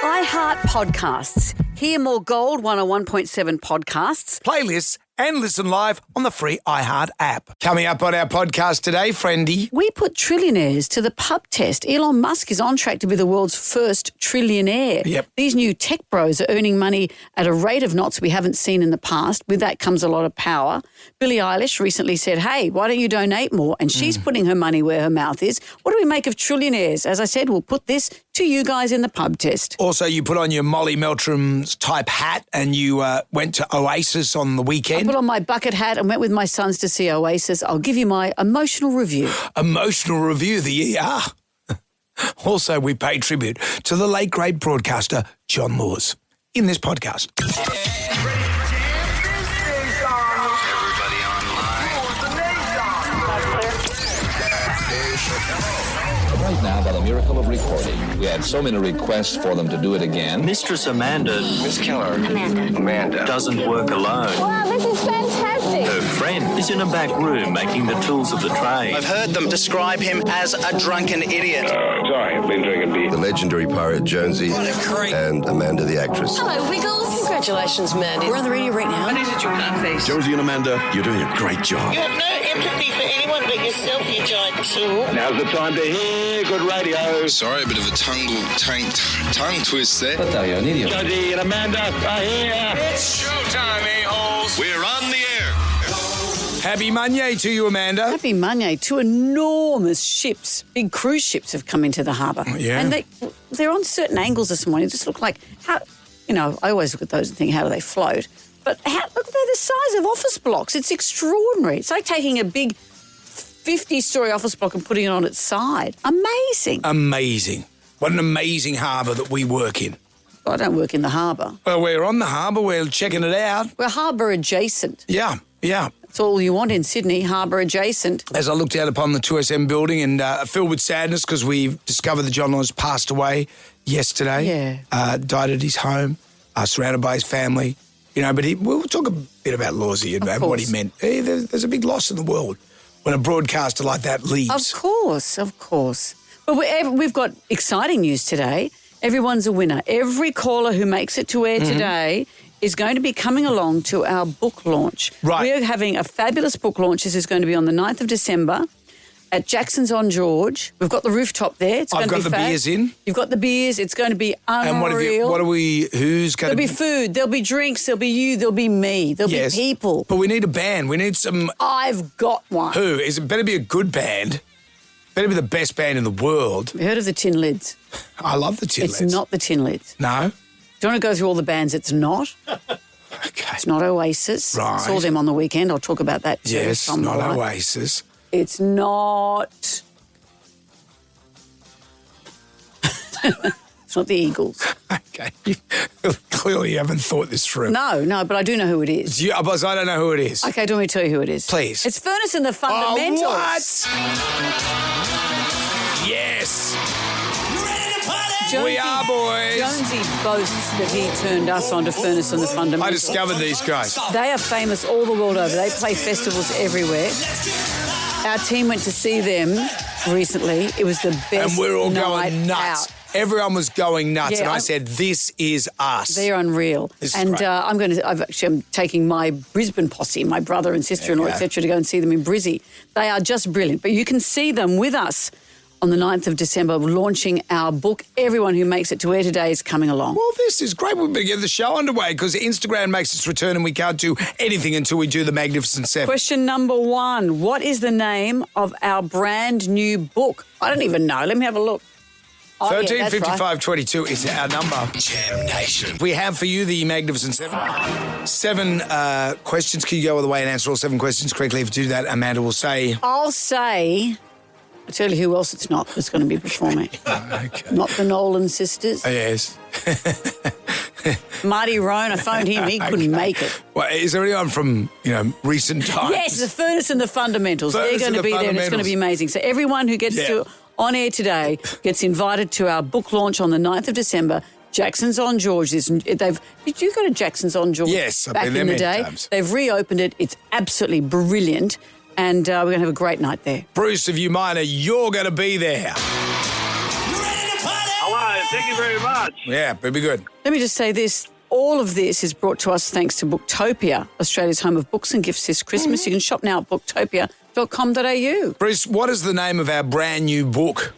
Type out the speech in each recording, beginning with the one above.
iHeart Podcasts. Hear more Gold 101.7 podcasts. Playlists and listen live on the free iHeart app. Coming up on our podcast today, friendy. We put trillionaires to the pub test. Elon Musk is on track to be the world's first trillionaire. Yep. These new tech bros are earning money at a rate of knots we haven't seen in the past. With that comes a lot of power. Billie Eilish recently said, hey, why don't you donate more? And she's putting her money where her mouth is. What do we make of trillionaires? As I said, we'll put this to you guys in the pub test. Also, you put on your Molly Meltram's type hat and you went to Oasis on the weekend. I put on my bucket hat and went with my sons to see Oasis. I'll give you my emotional review. Emotional review, the ER. Also, we pay tribute to the late great broadcaster John Laws in this podcast. Everybody online. Right now, by the miracle of recording, we had so many requests for them to do it again. Mistress Amanda Miss Keller. Amanda. doesn't work alone. Wow, this is fantastic. Her friend is in a back room making the tools of the trade. I've heard them describe him as a drunken idiot. Sorry, I've been drinking beer. The legendary pirate Jonesy and Amanda the actress. Hello, Wiggles. Congratulations, Mandy. We're on the radio right now. Jonesy and Amanda, you're doing a great job. You have no empathy for anyone but yourself, you giant tool. Now's the time to hear good radio. Sorry, a bit of a tongue twist there. Jonesy and Amanda are here. It's showtime, a-holes. We're on the air. Happy Monday to you, Amanda. Happy Monday. Two enormous ships, big cruise ships have come into the harbour. Yeah. And they're on certain angles this morning. It just look like, I always look at those and think, how do they float? But look, they're the size of office blocks. It's extraordinary. It's like taking a big 50-storey office block and putting it on its side. Amazing. Amazing. What an amazing harbour that we work in. Well, I don't work in the harbour. Well, we're on the harbour. We're checking it out. We're harbour adjacent. Yeah. That's all you want in Sydney, harbour adjacent. As I looked out upon the 2SM building and filled with sadness because we've discovered that John Laws passed away yesterday. Yeah. Died at his home, surrounded by his family. But we'll talk a bit about Lawsy and what he meant. There's a big loss in the world when a broadcaster like that leaves. Of course. But we've got exciting news today. Everyone's a winner. Every caller who makes it to air today is going to be coming along to our book launch. Right. We're having a fabulous book launch. This is going to be on the 9th of December at Jackson's on George. We've got the rooftop there. It's I've going got to be the beers in. You've got the beers. It's going to be unreal. And who's going to There'll be food, there'll be drinks, there'll be you, there'll be me, there'll be people. But we need a band. We need some... I've got one. Who? It better be a good band. Better be the best band in the world. Have you heard of the Tin Lids? I love the Tin Lids. It's not the Tin Lids. No? Do you want to go through all the bands it's not? Okay. It's not Oasis. Right. Saw them on the weekend. I'll talk about that too. Yes, not Oasis. It's not... It's not the Eagles. Okay. Clearly you haven't thought this through. No, but I do know who it is. I don't know who it is. Okay, do you want me to tell you who it is? Please. It's Furnace and the Fundamentals. Oh, what? Yes. We are, boys. Jonesy boasts that he turned us on to Furnace and the Fundamentals. I discovered these guys. They are famous all the world over. They play festivals everywhere. Our team went to see them recently. It was the best night And we're all going nuts. out. Everyone was going nuts, Yeah, and I said, "This is us." They're unreal. This is great. I'm taking my Brisbane posse, my brother and sister-in-law, Okay. etc., to go and see them in Brizzy. They are just brilliant. But you can see them with us on the 9th of December, launching our book. Everyone who makes it to air today is coming along. Well, this is great. We better get the show underway because Instagram makes its return, and we can't do anything until we do the Magnificent Seven. Question number 1. What is the name of our brand new book? I don't even know. Let me have a look. Oh, 135522 is our number. Jam Nation. We have for you the Magnificent Seven. 7 questions. Can you go all the way and answer all 7 questions correctly? If you do that, Amanda will say... I'll tell you who else it's not that's going to be performing. Okay. Not the Nolan sisters. Yes. Marty Roan, I phoned him. He couldn't make it. Well, is there anyone from, recent times? Yes, the Furnace and the Fundamentals. Furnace They're going to and be the there and it's going to be amazing. So everyone who gets to on air today gets invited to our book launch on the 9th of December. Jackson's on George. Did you go to Jackson's on George? Yes, I've back been there in the many day. times. They've reopened it. It's absolutely brilliant. And we're going to have a great night there. Bruce of U Minor, you're going to be there. Hello, Thank you very much. Yeah, it'd be good. Let me just say this. All of this is brought to us thanks to Booktopia, Australia's home of books and gifts this Christmas. You can shop now at booktopia.com.au. Bruce, what is the name of our brand new book?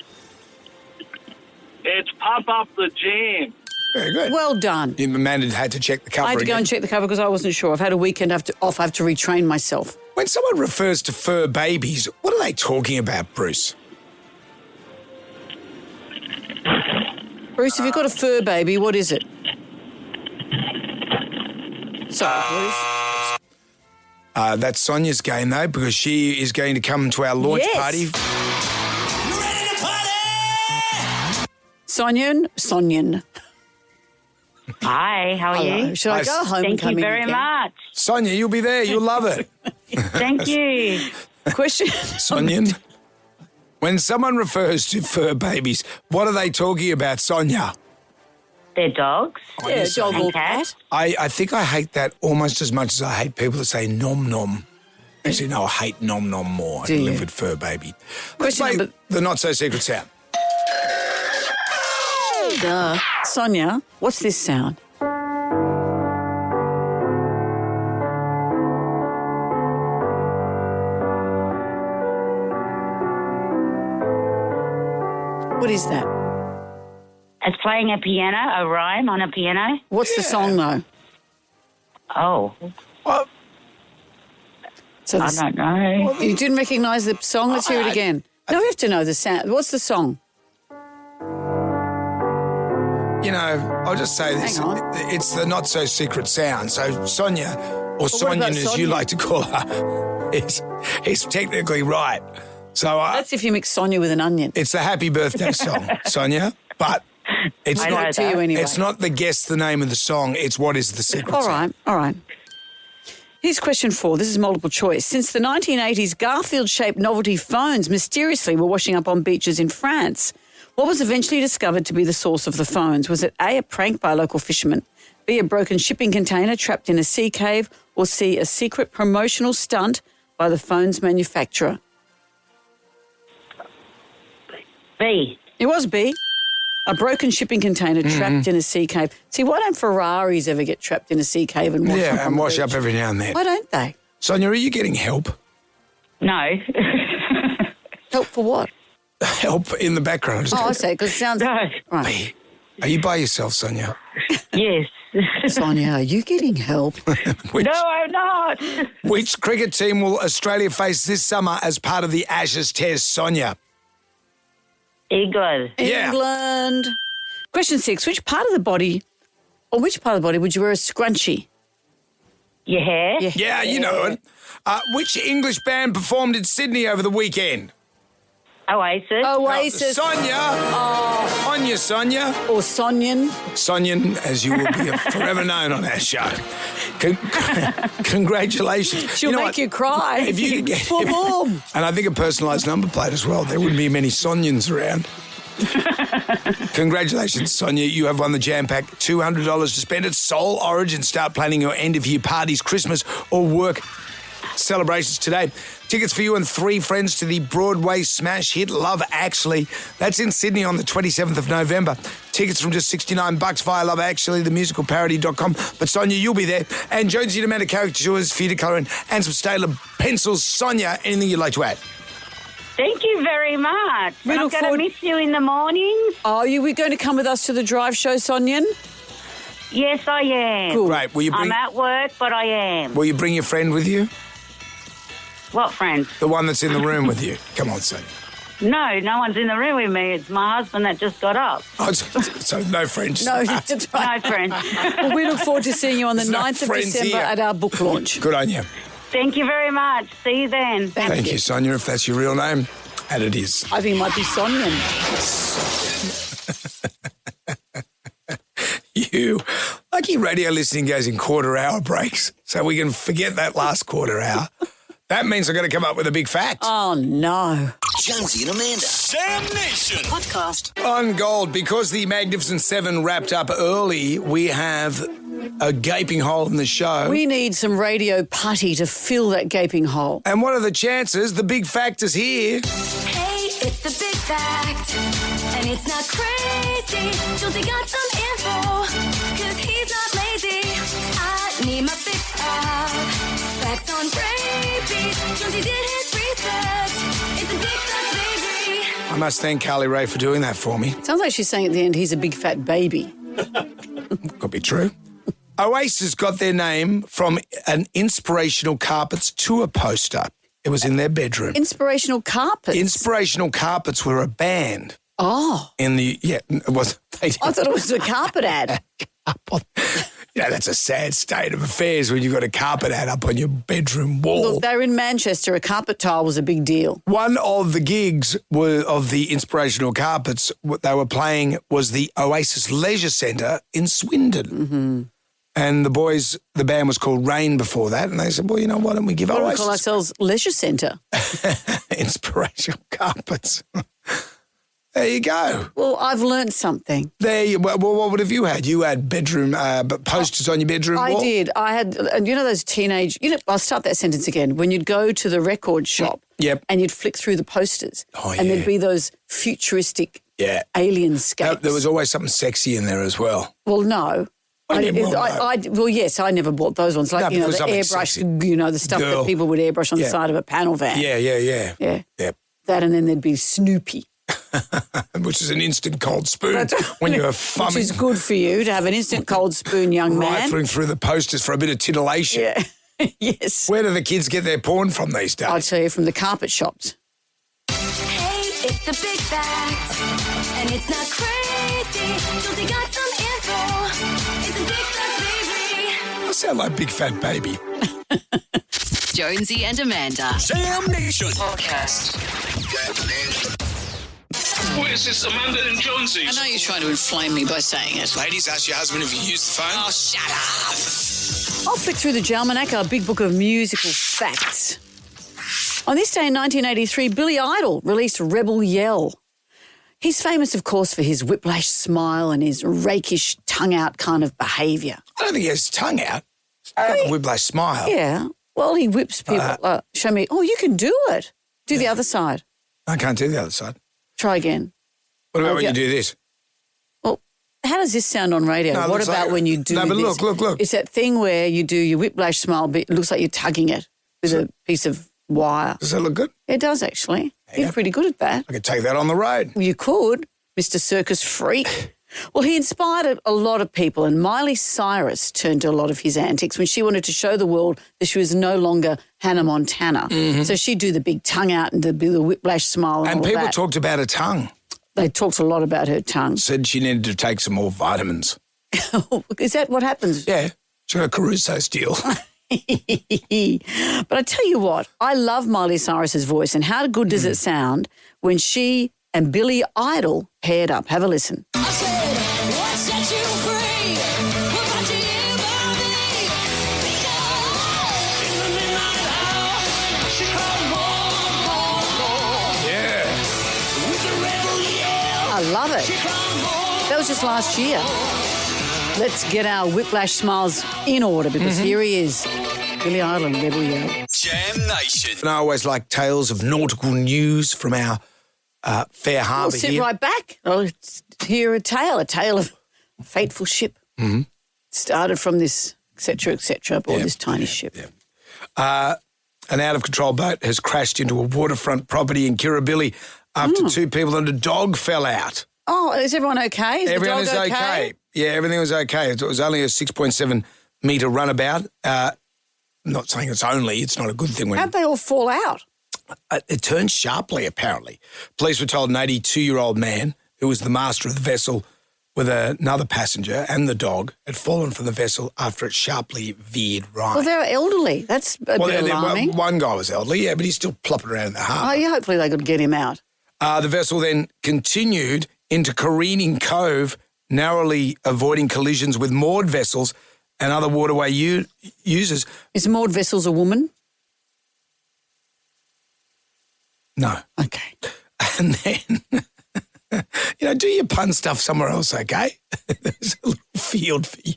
It's Pump Up the Jam. Very good. Well done. Amanda had to check the cover I had to go again. and check the cover because I wasn't sure. I've had a weekend off. I have to retrain myself. When someone refers to fur babies, what are they talking about, Bruce? Bruce, if you've got a fur baby, what is it? Sorry, Bruce. That's Sonia's game, though, because she is going to come to our launch Yes. party. Sonyan. Hi, how are Hello. you? Should I go home and Thank come you in very again? much. Sonia, you'll be there. You'll love it. Thank you. Question. Sonia, when someone refers to fur babies, what are they talking about, Sonia? They're dogs. Yeah, dog or And cat. cats. I think I hate that almost as much as I hate people that say nom nom. Actually, no, I hate nom nom more. I Do you? live with fur baby. Let's Question play number- the not-so-secret sound. Duh. Sonia, what's this sound? What is that? It's playing a piano, a rhyme on a piano. What's the song, though? Oh, Well, So I don't know. You didn't recognise the song? Let's hear it again. No, we have to know the sound. What's the song? you know, I'll just say this. Hang on. It's the not-so-secret sound. So Sonia, or what Sonian about as Sonia? you like to call her, is technically right. So That's if you mix Sonia with an onion. it's the happy birthday song, Sonia, but it's I know not To you anyway. It's not the guess the name of the song. It's what is the secret All sound. right, all right. Here's question 4. This is multiple choice. Since the 1980s, Garfield-shaped novelty phones mysteriously were washing up on beaches in France. What was eventually discovered to be the source of the phones? Was it A, a prank by a local fisherman, B, a broken shipping container trapped in a sea cave, or C, a secret promotional stunt by the phone's manufacturer? B. It was B. A broken shipping container trapped in a sea cave. See, why don't Ferraris ever get trapped in a sea cave and wash up Yeah, on and the wash beach? up every now and then. Why don't they? Sonia, are you getting help? No. Help for what? Help in the background. Oh, I see, because it sounds... No. Right. Are you by yourself, Sonia? Yes. Sonia, are you getting help? Which, No, I'm not. which cricket team will Australia face this summer as part of the Ashes Test, Sonia? England. Yeah. England. Question 6. Which part of the body would you wear a scrunchie? Your hair? Yeah, you know it. Which English band performed in Sydney over the weekend? Oasis. Oasis. Sonia. On you, Sonia. Or Sonyan. Sonian, as you will be forever known on our show. Congratulations. She'll know make what? you cry. If you could get, Boom, boom. and I think a personalised number plate as well. There wouldn't be many Sonians around. Congratulations, Sonia. You have won the Jam Pack. $200 to spend at Soul Origin. Start planning your end-of-year parties, Christmas or work celebrations today. Tickets for you and 3 friends to the Broadway smash hit Love Actually. That's in Sydney on the 27th of November. Tickets from just $69 via Love Actually, themusicalparody.com. But Sonia, you'll be there. And Jonesy and Amanda caricatures for you to colour in and some Staedtler pencils. Sonia, anything you'd like to add? Thank you very much. We I'm look going to forward- miss you in the mornings. Are you going to come with us to the drive show, Sonyan? Yes, I am. Cool. Great. Will you I'm bring, at work, but I am. will you bring your friend with you? What friend? The one that's in the room with you. Come on, Sonia. No one's in the room with me. It's my husband that just got up. Oh, so no friends. No, that's right. No friends. Well, we look forward to seeing you on the There's no 9th of friends December here. at our book launch. Good on you. Thank you very much. See you then. Thank you, Sonia, if that's your real name. And it is. I think it might be Sonyan. You. Lucky radio listening goes in quarter-hour breaks, so we can forget that last quarter hour. That means I've got to come up with a big fact. Oh, no. Jonesy and Amanda. Sam Nation. Podcast. On Gold, because the Magnificent Seven wrapped up early, we have a gaping hole in the show. We need some radio putty to fill that gaping hole. And what are the chances? The big fact is here. Hey, it's the big fact. And it's not crazy. Jonesy got some info, cause he's not lazy. I need my fix of facts on rabies. Jonesy did his research. It's a big fat baby. I must thank Carly Rae for doing that for me. Sounds like she's saying at the end, he's a big fat baby. Could be true. Oasis got their name from an Inspirational Carpets tour poster. It was in their bedroom. Inspirational Carpets? Inspirational Carpets were a band. Oh. It was. I thought it was a carpet ad. That's a sad state of affairs when you've got a carpet ad up on your bedroom wall. Look, they were in Manchester. A carpet tile was a big deal. One of the gigs of the Inspirational Carpets, what they were playing was the Oasis Leisure Centre in Swindon. Mm-hmm. And the band was called Rain before that. And they said, well, why don't we give Oasis? Oasis? We call ourselves Leisure Centre. Inspirational Carpets. There you go. Well, I've learned something. Well, what have you had? You had bedroom posters on your bedroom wall? I did. I had, those teenage, I'll start that sentence again. When you'd go to the record shop and you'd flick through the posters and there'd be those futuristic alien scapes. There was always something sexy in there as well. Well, no. Yes, I never bought those ones. Like, the airbrush, sexy. The stuff that people would airbrush on the side of a panel van. Yeah. Yep. That, and then there'd be Snoopy. Which is an instant cold spoon when you're fumming. Which is good for you to have an instant cold spoon, young man. Rifling through the posters for a bit of titillation. Yeah. Yes. Where do the kids get their porn from these days? I'll tell you, from the carpet shops. Hey, it's a big fact, and it's not crazy. Jonesy got some info. It's a big fat baby. I sound like Big Fat Baby. Jonesy and Amanda. Sam Nation Podcast. Where's this Amanda and Jonesy? I know you're trying to inflame me by saying it. Ladies, ask your husband if you use the phone. Oh, shut up. I'll flick through the Jalmanac, our big book of musical facts. On this day in 1983, Billy Idol released Rebel Yell. He's famous, of course, for his whiplash smile and his rakish tongue-out kind of behaviour. I don't think he has his tongue out. He's got a whiplash smile. Yeah. Well, he whips people. Show me. Oh, you can do it. Do the other side. I can't do the other side. Try again. What about when you do this? Well, how does this sound on radio? No, what about when you do this? No, but look. It's that thing where you do your whiplash smile, but it looks like you're tugging it with a piece of wire. Does that look good? It does, actually. You're pretty good at that. I could take that on the road. You could, Mr. Circus Freak. Well, he inspired a lot of people, and Miley Cyrus turned to a lot of his antics when she wanted to show the world that she was no longer Hannah Montana. Mm-hmm. So she'd do the big tongue out and the whiplash smile and all people that. talked about her tongue. They talked a lot about her tongue. Said she needed to take some more vitamins. Is that what happens? Yeah. She got a Caruso's deal. But I tell you what, I love Miley Cyrus's voice, and how good does it sound when she and Billy Idol paired up? Have a listen. I said, what set you free? What brought you here by me? Because in the midnight hour, she called more. Yeah. With the rebel yell. I love it. That was just last year. Let's get our whiplash smiles in order, because here he is, Billy Idol and Rebel Yell. Jam Nation. And I always like tales of nautical news from our fair harbour Sit here. right back. I'll hear a tale of a fateful ship. Mm-hmm. Started from this, et cetera, aboard this tiny ship. Yeah. An out-of-control boat has crashed into a waterfront property in Kirribilli after two people and a dog fell out. Oh, is everyone okay? Everyone is okay. Yeah, everything was okay. It was only a 6.7 metre runabout. I'm not saying it's not a good thing. How'd they all fall out? It turned sharply, apparently. Police were told an 82-year-old man who was the master of the vessel with another passenger and the dog had fallen from the vessel after it sharply veered right. Well, they're elderly. That's a bit alarming. One guy was elderly, yeah, but he's still plopping around in the harbour. Oh, yeah, hopefully they could get him out. The vessel then continued into Careening Cove, narrowly avoiding collisions with moored vessels and other waterway users. Is moored vessels a woman? No. Okay. And then, do your pun stuff somewhere else, okay? There's a little field for you.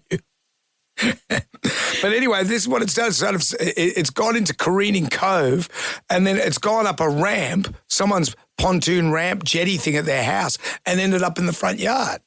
But anyway, this is what it's done. It's gone into Careening Cove, and then it's gone up a ramp, someone's pontoon ramp jetty thing at their house, and ended up in the front yard.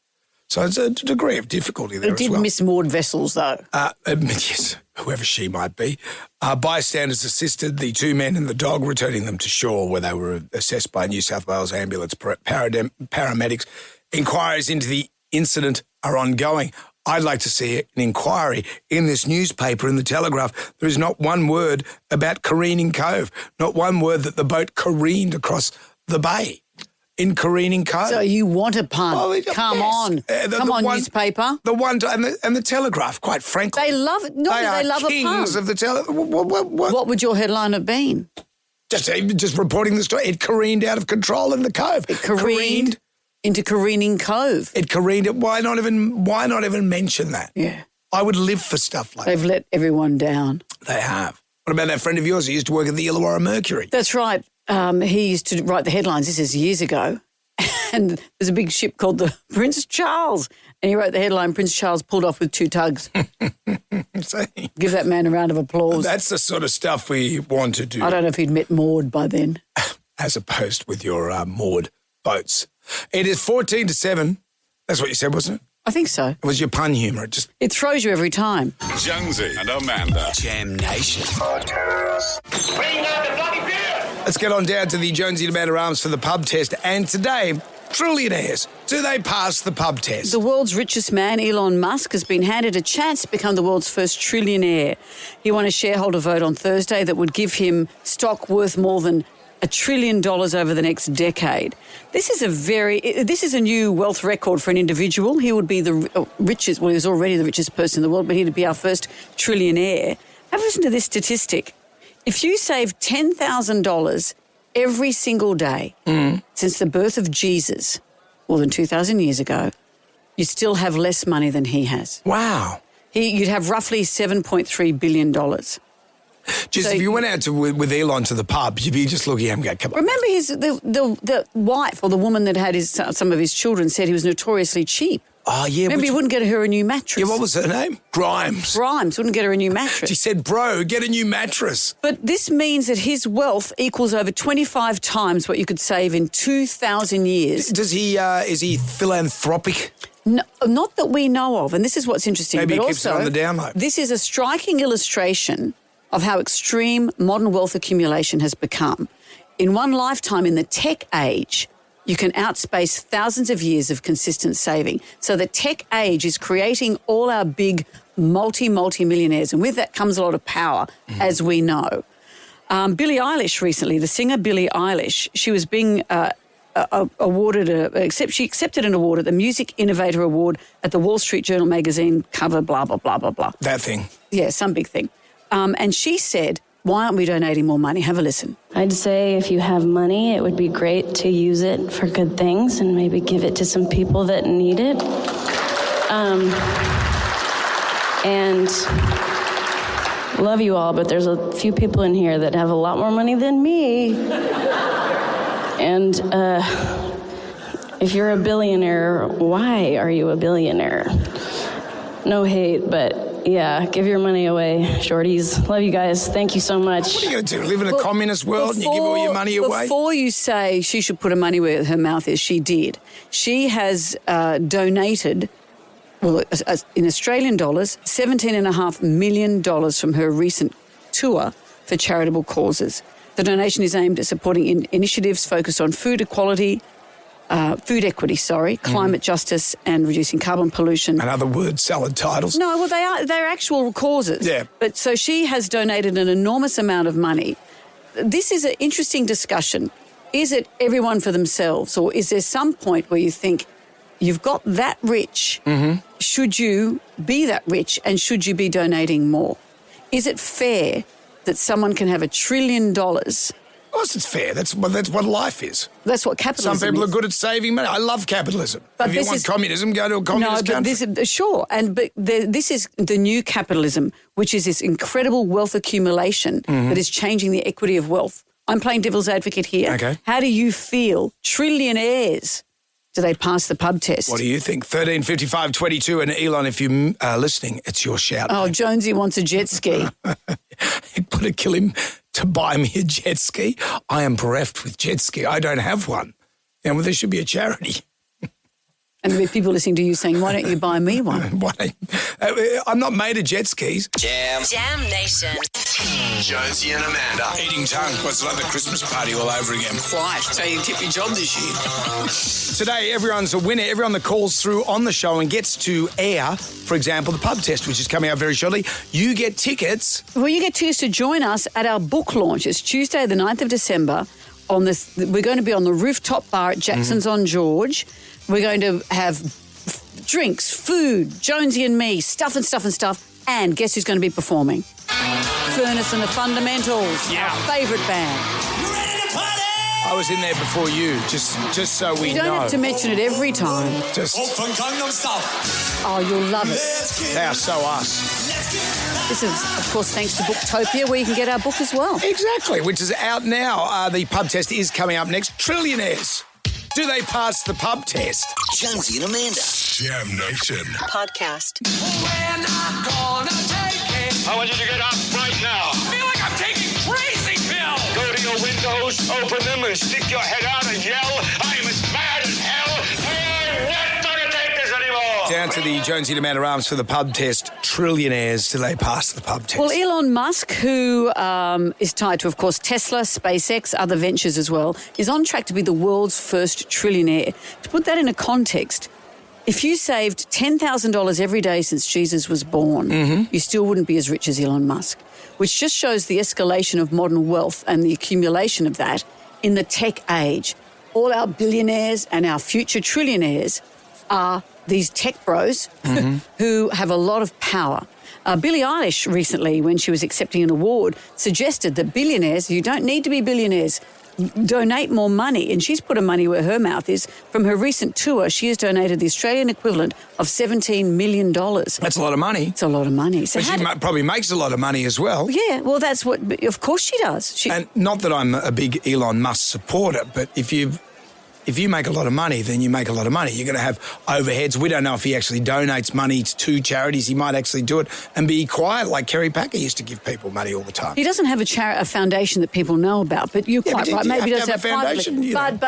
So it's a degree of difficulty there as well. It did miss moored vessels, though. Yes, whoever she might be. Bystanders assisted the 2 men and the dog, returning them to shore, where they were assessed by New South Wales ambulance paramedics. Inquiries into the incident are ongoing. I'd like to see an inquiry in this newspaper, in the Telegraph. There is not one word about Careening Cove, not one word that the boat careened across the bay. In Careening Cove. So you want a pun? Come on, newspaper. The one and the Telegraph. Quite frankly, they love it. No, they love a pun. Kings of the What would your headline have been? Just reporting the story. It careened out of control in the cove. It careened into Careening Cove. It careened. Why not even mention that? Yeah, I would live for stuff like that. They've let everyone down. They have. What about that friend of yours who used to work at the Illawarra Mercury? That's right. He used to write the headlines. This is years ago. And there's a big ship called the Prince Charles. And he wrote the headline, Prince Charles pulled off with 2 tugs. Give that man a round of applause. That's the sort of stuff we want to do. I don't know if he'd met Maud by then. As opposed with your moored boats. It is 14-7. That's what you said, wasn't it? I think so. It was your pun humour. It throws you every time. Jonesy and Amanda. Jam Nation. Let's get on down to the Jonesy and Amanda Arms for the pub test. And today, trillionaires, do they pass the pub test? The world's richest man, Elon Musk, has been handed a chance to become the world's first trillionaire. He won a shareholder vote on Thursday that would give him stock worth more than $1 trillion over the next decade. This is a new wealth record for an individual. He would be the richest, well, he was already the richest person in the world, but he'd be our first trillionaire. Have a listen to this statistic. If you save $10,000 every single day since the birth of Jesus, more than 2,000 years ago, you still have less money than he has. Wow. You'd have roughly $7.3 billion. Just if you went out with Elon to the pub, you'd be just looking at him and go, come on. Remember the wife or the woman that had some of his children said he was notoriously cheap. Oh, yeah. Remember, he wouldn't get her a new mattress. Yeah, what was her name? Grimes. Grimes wouldn't get her a new mattress. She said, bro, get a new mattress. But this means that his wealth equals over 25 times what you could save in 2,000 years. Does he, is he philanthropic? No, not that we know of, and this is what's interesting. Maybe but he keeps also, it on the down low. This is a striking illustration of how extreme modern wealth accumulation has become. In one lifetime in the tech age, you can outspace thousands of years of consistent saving. So the tech age is creating all our big multi-millionaires, and with that comes a lot of power, as we know. Billie Eilish recently, the singer Billie Eilish, she was being awarded she accepted an award at the Music Innovator Award at the Wall Street Journal magazine cover, blah, blah, blah, blah, blah. That thing. Yeah, some big thing. And she said, why aren't we donating more money? Have a listen. I'd say if you have money, it would be great to use it for good things and maybe give it to some people that need it. And love you all, but there's a few people in here that have a lot more money than me. And if you're a billionaire, why are you a billionaire? No hate, but yeah, give your money away, shorties. Love you guys. Thank you so much. What are you going to do, live in a communist world and you give all your money away? Before you say she should put her money where her mouth is, she did. She has donated, well, in Australian dollars, $17.5 million from her recent tour for charitable causes. The donation is aimed at supporting initiatives focused on food equity, climate justice and reducing carbon pollution. And other word salad titles. No, well, they're actual causes. Yeah. But so she has donated an enormous amount of money. This is an interesting discussion. Is it everyone for themselves, or is there some point where you think you've got that rich, should you be that rich and should you be donating more? Is it fair that someone can have $1 trillion? Of course it's fair. That's what life is. That's what capitalism is. Some people are good at saving money. I love capitalism. But if you want communism, go to a communist country. This is the new capitalism, which is this incredible wealth accumulation that is changing the equity of wealth. I'm playing devil's advocate here. Okay. How do you feel, trillionaires, Do they pass the pub test? What do you think? 135522, and Elon, if you are listening, it's your shout. Oh, Jonesy wants a jet ski. It would kill him to buy me a jet ski. I am bereft with jet ski. I don't have one. Yeah, well, there should be a charity. And there'll be people listening to you saying, why don't you buy me one? I'm not made of jet skis. Jam Nation. Jonesy and Amanda. Eating tongue. It's like the Christmas party all over again. Quite. So you kept your job this year. Today, everyone's a winner. Everyone that calls through on the show and gets to air, for example, the pub test, which is coming up very shortly, you get tickets. Well, you get tickets to join us at our book launch. It's Tuesday, the 9th of December. We're going to be on the rooftop bar at Jackson's on George. We're going to have drinks, food, Jonesy and me, stuff. And guess who's going to be performing? Furnace and the Fundamentals, our favourite band. I was in there before you, just so we know. You don't have to mention it every time. Oh, you'll love it. They are so us. This is, of course, thanks to Booktopia, where you can get our book as well. Exactly, which is out now. The pub test is coming up next. Trillionaires. Do they pass the pub test? Jonesy and Amanda. Jam Nation. Podcast. We're not gonna take it. I want you to get up right now. I feel like I'm taking crazy pills. Go to your windows, open them, and stick your head out and yell, I'm as mad as hell. I'm not going to take this anymore. Down to the Jonesy and Amanda Arms for the pub test. Trillionaires. Do they pass the pub test? Well, Elon Musk, who is tied to, of course, Tesla, SpaceX, other ventures as well, is on track to be the world's first trillionaire. To put that in a context, if you saved $10,000 every day since Jesus was born, you still wouldn't be as rich as Elon Musk, which just shows the escalation of modern wealth and the accumulation of that in the tech age. All our billionaires and our future trillionaires are these tech bros who have a lot of power. Billie Eilish recently, when she was accepting an award, suggested that billionaires, you don't need to be billionaires, donate more money. And she's put her money where her mouth is. From her recent tour, she has donated the Australian equivalent of $17 million. That's a lot of money. It's a lot of money. So but she probably makes a lot of money as well. Yeah, well, that's what, of course she does. And not that I'm a big Elon Musk supporter, but if you make a lot of money, then you make a lot of money. You're going to have overheads. We don't know if he actually donates money to charities. He might actually do it and be quiet like Kerry Packer used to give people money all the time. He doesn't have a foundation that people know about, but you're quite right. Maybe he does have a foundation. But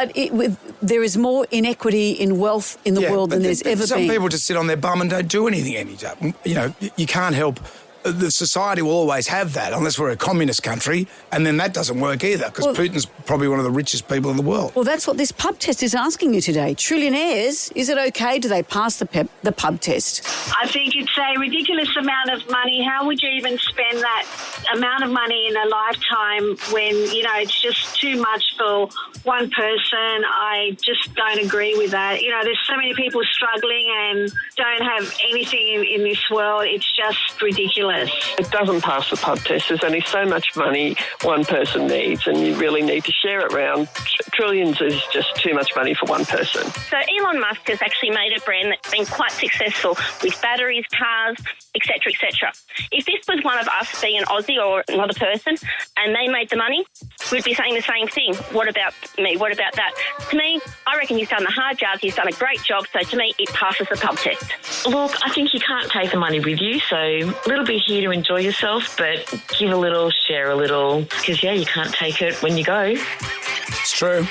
there is more inequity in wealth in the world than there's ever been. Some people just sit on their bum and don't do anything any day. You know, you can't help. The society will always have that unless we're a communist country, and then that doesn't work either because Putin's probably one of the richest people in the world. Well, that's what this pub test is asking you today. Trillionaires, is it okay? Do they pass the pub test? I think it's a ridiculous amount of money. How would you even spend that amount of money in a lifetime when, you know, it's just too much for one person? I just don't agree with that. You know, there's so many people struggling and don't have anything in this world. It's just ridiculous. It doesn't pass the pub test. There's only so much money one person needs, and you really need to share it around. Trillions is just too much money for one person. So Elon Musk has actually made a brand that's been quite successful with batteries, cars, etc., etc. If this was one of us being an Aussie or another person and they made the money, we'd be saying the same thing. What about me? What about that? To me, I reckon he's done the hard yards. He's done a great job. So to me, it passes the pub test. Look, I think you can't take the money with you. So a little bit here to enjoy yourself, but give a little, share a little, because, you can't take it when you go. It's true.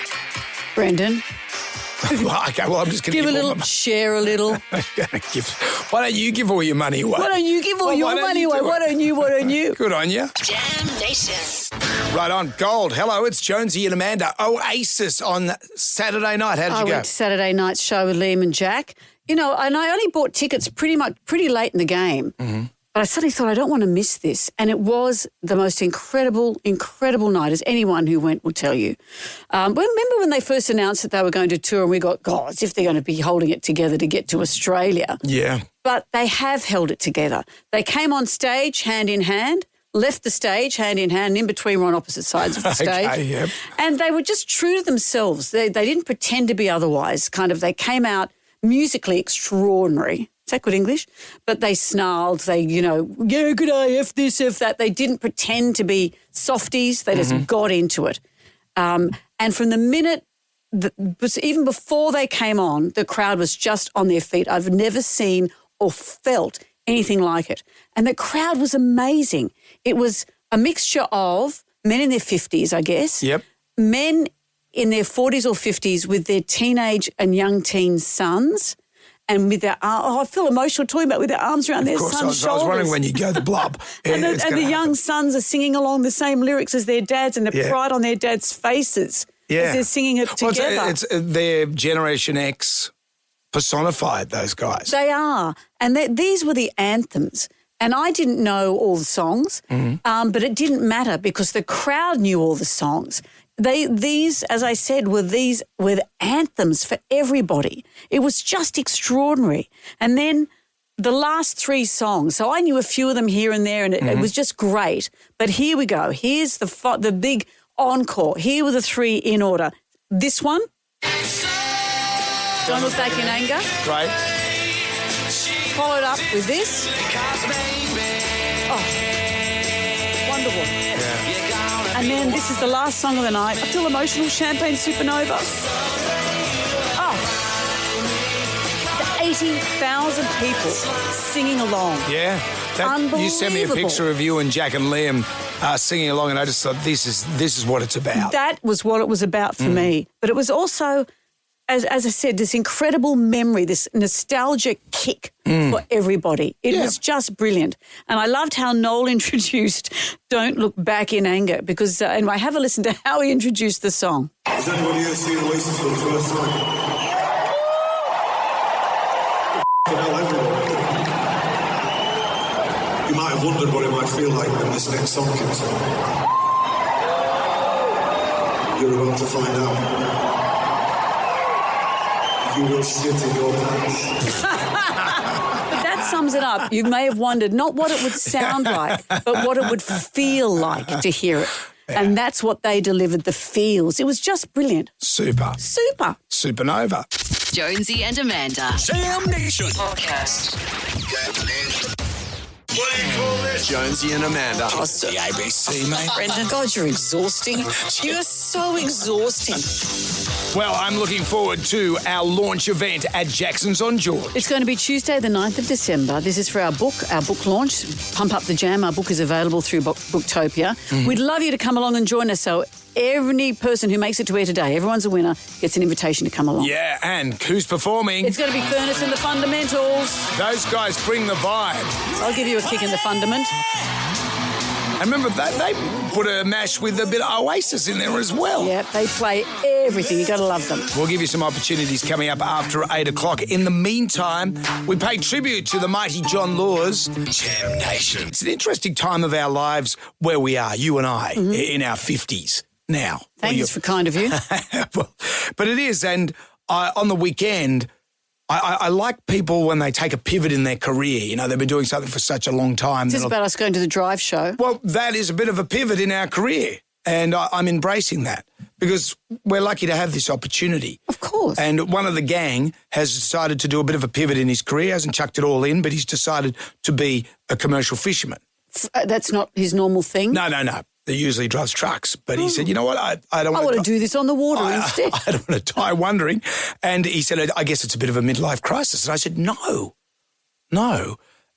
Brendan? I'm just going to give a little, share a little. Why don't you give all your money away? Why don't you give all your money away? Why don't you? Good on you. Jam Nation. Right on. Gold. Hello, it's Jonesy and Amanda. Oasis on Saturday night. How did you go? I went to Saturday night's show with Liam and Jack. You know, and I only bought tickets pretty late in the game. Mm-hmm. But I suddenly thought, I don't want to miss this. And it was the most incredible night, as anyone who went will tell you. Remember when they first announced that they were going to tour and we got, God, as if they're going to be holding it together to get to Australia. Yeah. But they have held it together. They came on stage hand in hand, left the stage hand in hand, and in between were on opposite sides of the stage. Okay, yep. And they were just true to themselves. They didn't pretend to be otherwise. They came out musically extraordinary. Is that good English? But they snarled, good day, F this, F that. They didn't pretend to be softies. They just got into it. And from the minute even before they came on, the crowd was just on their feet. I've never seen or felt anything like it. And the crowd was amazing. It was a mixture of men in their 50s, I guess. Yep. Men in their 40s or 50s with their teenage and young teen sons, and with their I feel emotional talking about with their arms around their sons' shoulders. I was wondering when you go the blub. and the young sons are singing along the same lyrics as their dads, and the pride on their dads' faces as they're singing it together. Well, it's their Generation X personified, those guys. They are. And these were the anthems. And I didn't know all the songs, but it didn't matter because the crowd knew all the songs. These, as I said, were anthems for everybody. It was just extraordinary. And then the last 3 songs, so I knew a few of them here and there, and it was just great. But here we go. Here's the big encore. Here were the 3 in order. This one, Don't Look Back in Anger. Right. Followed up with this. Oh, wonderful. Yeah. And then this is the last song of the night. I feel emotional, Champagne Supernova. Oh, the 80,000 people singing along. Yeah. Unbelievable. You sent me a picture of you and Jack and Liam singing along, and I just thought, this is what it's about. That was what it was about for me. But it was also, as I said, this incredible memory, this nostalgic kick for everybody. It was just brilliant. And I loved how Noel introduced Don't Look Back in Anger because, and I have a listen to how he introduced the song. Has anybody here seen Oasis for the first time? You might have wondered what it might feel like when this next song kicks on. You're about to find out. You will shit in your pants. But that sums it up. You may have wondered not what it would sound like, but what it would feel like to hear it. Yeah. And that's what they delivered, the feels. It was just brilliant. Super. Supernova. Jonesy and Amanda. Sam Nation. Podcast. What do you call this? Jonesy and Amanda. Oh, it's the ABC, mate. Brendan, God, you're exhausting. You're so exhausting. Well, I'm looking forward to our launch event at Jackson's on George. It's going to be Tuesday, the 9th of December. This is for our book launch, Pump Up the Jam. Our book is available through Booktopia. We'd love you to come along and join us. So every person who makes it to air today, everyone's a winner, gets an invitation to come along. Yeah, and who's performing? It's going to be Furnace and the Fundamentals. Those guys bring the vibe. I'll give you a kick in the fundament. And remember, they put a mash with a bit of Oasis in there as well. Yeah, they play everything. You've got to love them. We'll give you some opportunities coming up after 8 o'clock. In the meantime, we pay tribute to the mighty John Laws. Jam Nation. It's an interesting time of our lives where we are, you and I, in our 50s now. Thanks for kind of you. Well, but it is, and on the weekend, I like people when they take a pivot in their career. You know, they've been doing something for such a long time. This is about us going to the drive show. Well, that is a bit of a pivot in our career, and I'm embracing that because we're lucky to have this opportunity. Of course. And one of the gang has decided to do a bit of a pivot in his career, hasn't chucked it all in, but he's decided to be a commercial fisherman. That's not his normal thing? No. He usually drives trucks, but he said, you know what, I don't want to... I want to do this on the water instead. I don't want to die wondering. And he said, I guess it's a bit of a midlife crisis. And I said, no,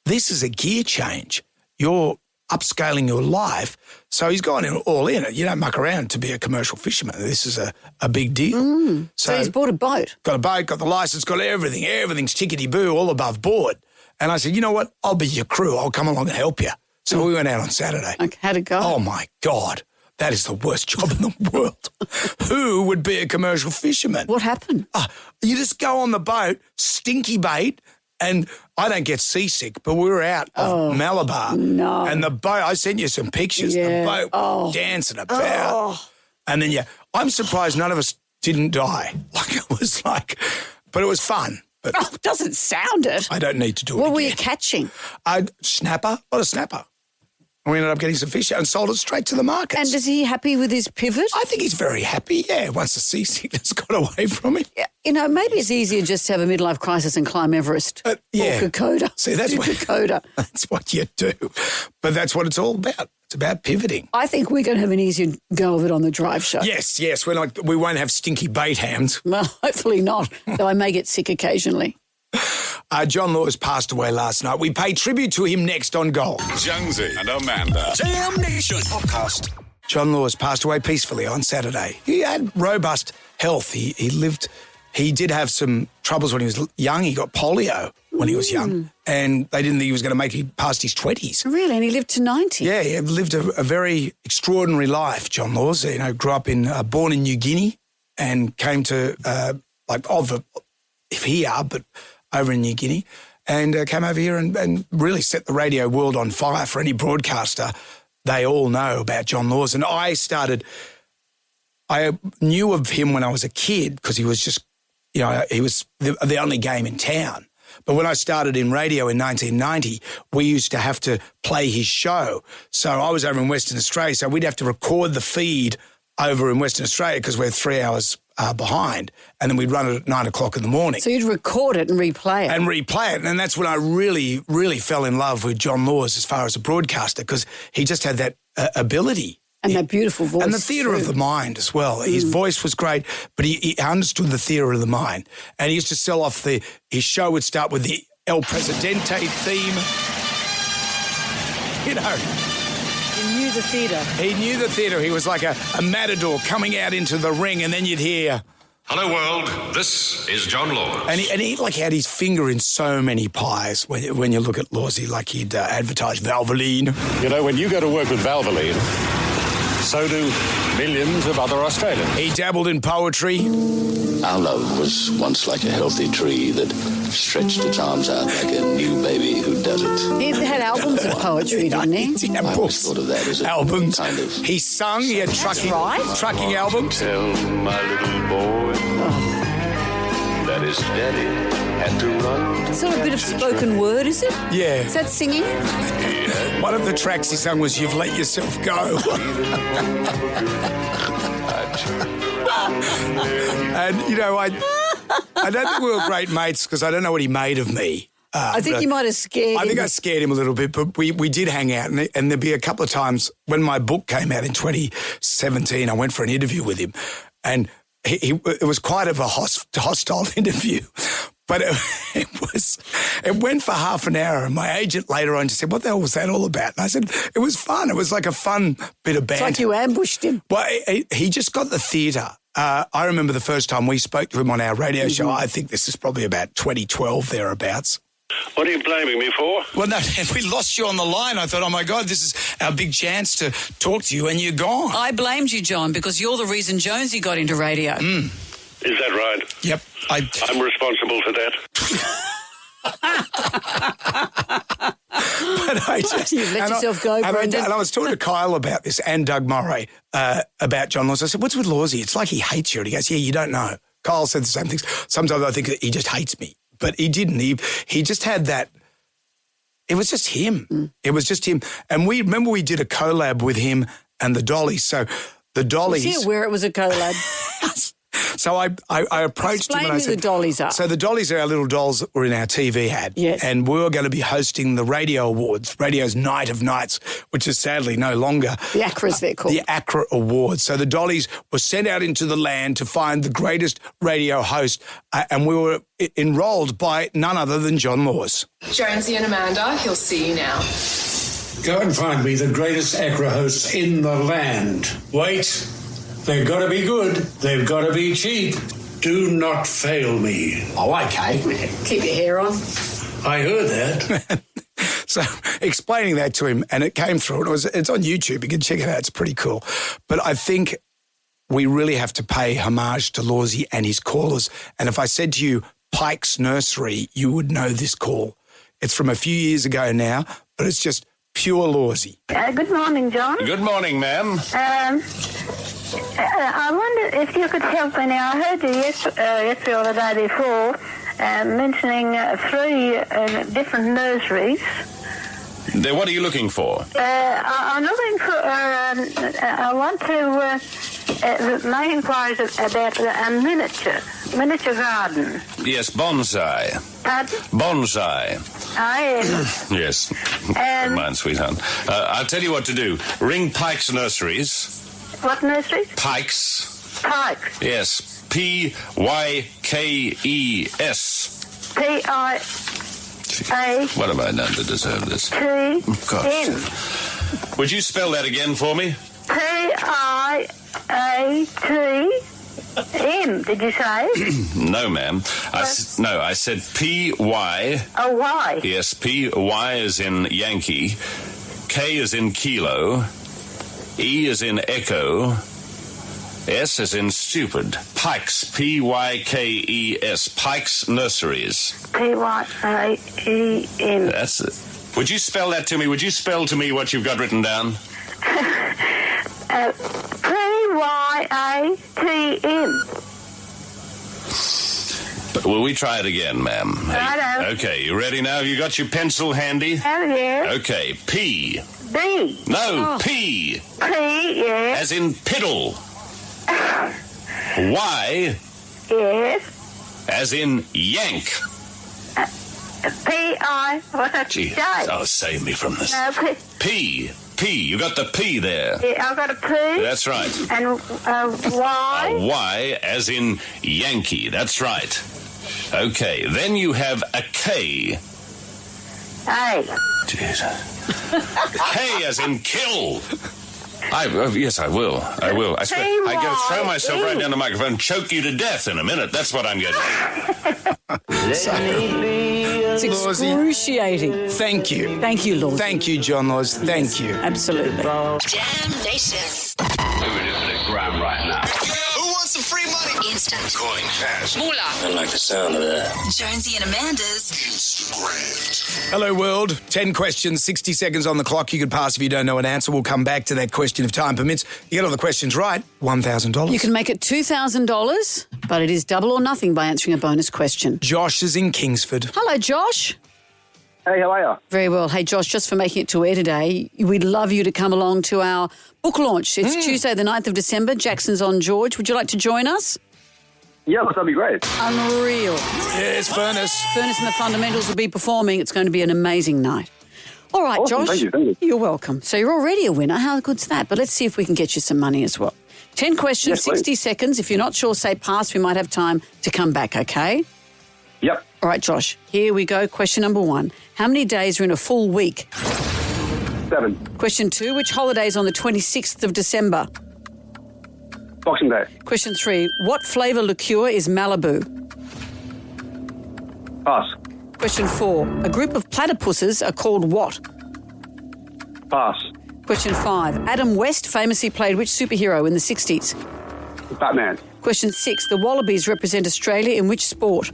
this is a gear change. You're upscaling your life. So he's gone all in. You don't muck around to be a commercial fisherman. This is a big deal. So he's bought a boat. Got a boat, got the license, got everything. Everything's tickety-boo, all above board. And I said, you know what, I'll be your crew. I'll come along and help you. So we went out on Saturday. Okay, how'd it go? Oh, my God. That is the worst job in the world. Who would be a commercial fisherman? What happened? You just go on the boat, stinky bait, and I don't get seasick, but we were out of Malabar. No. And the boat, I sent you some pictures. Yeah. The boat was dancing about. And then, I'm surprised none of us didn't die. But it was fun. But doesn't sound it. I don't need to do it What again. were you catching? Snapper. A lot of snapper. And we ended up getting some fish and sold it straight to the market. And is he happy with his pivot? I think he's very happy, yeah, once the seasickness got away from him. Yeah, you know, maybe it's easier just to have a midlife crisis and climb Everest or Kokoda. See, that's what you do. But that's what it's all about. It's about pivoting. I think we're going to have an easier go of it on the drive show. Yes. We won't have stinky bait hams. Well, hopefully not, though I may get sick occasionally. John Laws passed away last night. We pay tribute to him next on Gold. Jonesy and Amanda. Jam Nation podcast. John Laws passed away peacefully on Saturday. He had robust health. He did have some troubles when he was young. He got polio when he was young, and they didn't think he was going to make it past his 20s. Really? And he lived to 90? Yeah, he lived a very extraordinary life, John Laws. You know, grew up born in New Guinea and came to, but over in New Guinea, and came over here and really set the radio world on fire. For any broadcaster, they all know about John Laws. And I knew of him when I was a kid because he was just, you know, he was the only game in town. But when I started in radio in 1990, we used to have to play his show. So I was over in Western Australia, so we'd have to record the feed over in Western Australia because we're 3 hours behind, and then we'd run it at 9 o'clock in the morning. So you'd record it and replay it. And that's when I really, really fell in love with John Laws as far as a broadcaster, because he just had that ability. And that beautiful voice. And the theatre of the mind as well. His voice was great, but he understood the theatre of the mind. And he used to sell off his show would start with the El Presidente theme. You know. He knew the theatre. He knew the theatre. He was like a matador coming out into the ring, and then you'd hear... Hello, world. This is John Laws. And he had his finger in so many pies. When you look at Laws, he'd advertise Valvoline. You know, when you go to work with Valvoline, so do millions of other Australians. He dabbled in poetry. Our love was once like a healthy tree that stretched its arms out like a new baby who does it. He had albums of poetry, didn't he? He had I books. always thought of that as a albums. kind of... He sung. He had trucking albums. Tell my little boy that his daddy had to run. It's not a bit of spoken word, is it? Yeah. Is that singing? One of the tracks he sung was "You've Let Yourself Go." And, you know, I don't think we were great mates because I don't know what he made of me. I think you might have scared him. I think I scared him a little bit, but we did hang out. And there'd be a couple of times when my book came out in 2017, I went for an interview with him. And it was quite of a hostile interview. But it went for half an hour, and my agent later on just said, "What the hell was that all about?" And I said, "It was fun. It was like a fun bit of banter." It's like you ambushed him. Well, he just got the theatre. I remember the first time we spoke to him on our radio show. I think this is probably about 2012, thereabouts. What are you blaming me for? Well, no, we lost you on the line. I thought, oh, my God, this is our big chance to talk to you, and you're gone. I blamed you, John, because you're the reason Jonesy got into radio. Is that right? Yep. I'm responsible for that. But I just... You've let yourself go, Brendan. And I was talking to Kyle about this and Doug Murray about John Laws. I said, what's with Lawsy? It's like he hates you. And he goes, yeah, you don't know. Kyle said the same things. Sometimes I think that he just hates me. But he didn't. He just had that... It was just him. It was just him. And we did a collab with him and the Dollies. So the Dollies... Was he aware it was a collab? So I approached him and I said... Explain who the Dollies are. So the Dollies are our little dolls that were in our TV ad. Yes. And we were going to be hosting the Radio Awards, radio's Night of Nights, which is sadly no longer. The ACRAs, they're called. The ACRA Awards. So the Dollies were sent out into the land to find the greatest radio host, and we were enrolled by none other than John Laws. Jonesy and Amanda, he'll see you now. Go and find me the greatest ACRA hosts in the land. Wait. They've got to be good. They've got to be cheap. Do not fail me. Oh, okay. Keep your hair on. I heard that. So explaining that to him, and it came through. It's on YouTube. You can check it out. It's pretty cool. But I think we really have to pay homage to Lawsy and his callers. And if I said to you Pike's Nursery, you would know this call. It's from a few years ago now, but it's just pure Lawsy. Good morning, John. Good morning, ma'am. I wonder if you could help me now. I heard you yesterday or the day before mentioning 3 different nurseries Then what are you looking for? I'm looking for. I want to make inquiries about a miniature garden. Yes, bonsai. Pardon? Bonsai. Oh, yes. Yes. Never mind, sweetheart. I'll tell you what to do. Ring Pike's Nurseries. What nursery? Pikes. Pikes. Yes. Pikes. P-I-A. What have I done to deserve this? T-N. Would you spell that again for me? P-I-A-T-M, did you say? No, ma'am. I said P-Y. Oh, Y. Yes, P-Y is in Yankee. K is in kilo. E is in echo. S is in stupid. Pikes. P-Y-K-E-S. Pikes Nurseries. P-Y-A-E-M. That's it. Would you spell that to me? Would you spell to me what you've got written down? P-Y-A-T-M. Will we try it again, ma'am? Righto. Okay, you ready now? Have you got your pencil handy? Oh, yeah. Okay, P. B. No, P. P, yeah. As in piddle. Y. Yes. As in yank. P-I, what's that? Gee, J. oh, save me from this. No, P. You got the P there. Yeah, I've got a P. That's right. And Y. A Y as in Yankee. That's right. Okay, then you have a K. A. Jeez. K as in kill. Yes, I will. I will. I'm going to throw myself right down the microphone and choke you to death in a minute. That's what I'm going to do. It's excruciating. Thank you. Thank you, Lord. Thank you, John Laws. Thank you. Absolutely. Jam Nation. Moving into the gram right now. Who wants some free money? Instant. Coin cash. Moolah. I like the sound of that. Jonesy and Amanda's Instagram. Hello, world. 10 questions, 60 seconds on the clock. You could pass if you don't know an answer. We'll come back to that question if time permits. You get all the questions right, $1,000. You can make it $2,000, but it is double or nothing by answering a bonus question. Josh is in Kingsford. Hello, Josh. Hey, how are you? Very well. Hey, Josh, just for making it to air today, we'd love you to come along to our book launch. It's Tuesday, the 9th of December. Jackson's on George. Would you like to join us? Yeah, that'd be great. Unreal. Yes, Furnace. Furnace and the Fundamentals will be performing. It's going to be an amazing night. All right, Awesome. Josh. Thank you. You're welcome. So you're already a winner. How good's that? But let's see if we can get you some money as well. 10 questions, Yes, please. 60 seconds. If you're not sure, say pass. We might have time to come back, okay? Yep. All right, Josh. Here we go. Question number 1. How many days are in a full week? 7. Question 2. Which holiday is on the 26th of December? Boxing Day. Question 3. What flavour liqueur is Malibu? Pass. Question 4. A group of platypuses are called what? Pass. Question 5. Adam West famously played which superhero in the 60s? Batman. Question 6. The Wallabies represent Australia in which sport?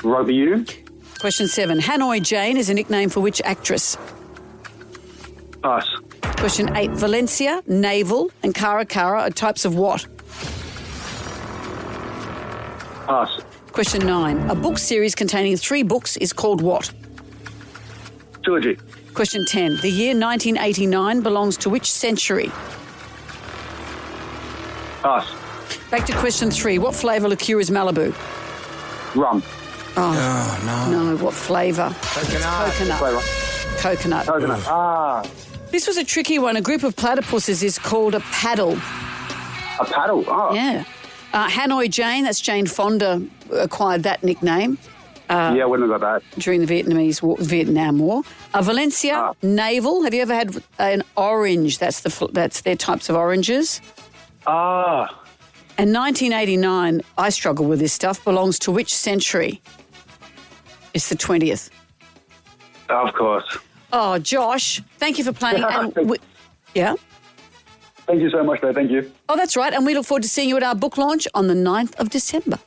Rugby union. Question 7. Hanoi Jane is a nickname for which actress? Pass. Question 8. Valencia, navel, and Cara Cara are types of what? Pass. Question 9. A book series containing 3 books is called what? Trilogy. Question 10. The year 1989 belongs to which century? Pass. Back to question 3. What flavour liqueur is Malibu? Rum. Oh, no. No, what flavour? Coconut. Flavor. Coconut. Coconut. Ah. This was a tricky one. A group of platypuses is called a paddle. A paddle. Oh. Yeah. Hanoi Jane, that's Jane Fonda, acquired that nickname. Yeah, when was that? During the Vietnam War. Valencia, navel. Have you ever had an orange? That's their types of oranges. Ah. And 1989, I struggle with this stuff, belongs to which century? It's the 20th. Of course. Oh, Josh, thank you for playing. Yeah? Thank you so much, though. Thank you. Oh, that's right. And we look forward to seeing you at our book launch on the 9th of December.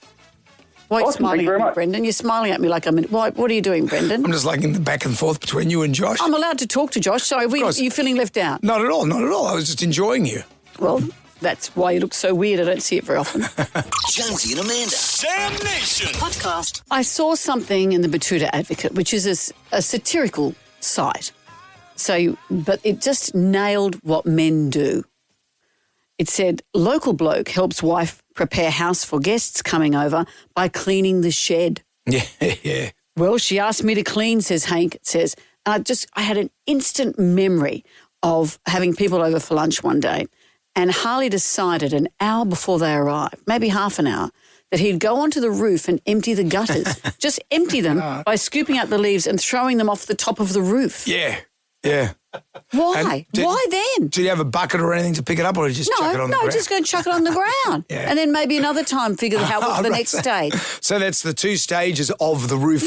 Why are you Awesome. smiling Thank you very at me, much. Brendan? You're smiling at me like I'm in... What are you doing, Brendan? I'm just like in the back and forth between you and Josh. I'm allowed to talk to Josh. Sorry, are you feeling left out? Not at all. Not at all. I was just enjoying you. Well, That's why you look so weird. I don't see it very often. Jonesy and Amanda. Damn Nation. Podcast. I saw something in the Batuta Advocate, which is a satirical site. But it just nailed what men do. It said, local bloke helps wife prepare house for guests coming over by cleaning the shed. Yeah. Well, she asked me to clean, says Hank. It says, I had an instant memory of having people over for lunch one day, and Harley decided an hour before they arrived, maybe half an hour, that he'd go onto the roof and empty the gutters. Just empty them by scooping out the leaves and throwing them off the top of the roof. Yeah. Why? Why then? Did you have a bucket or anything to pick it up, or did you just chuck it on the ground? No, just go and chuck it on the ground. Yeah. And then maybe another time figure out what's the next stage. So that's the 2 stages of the roof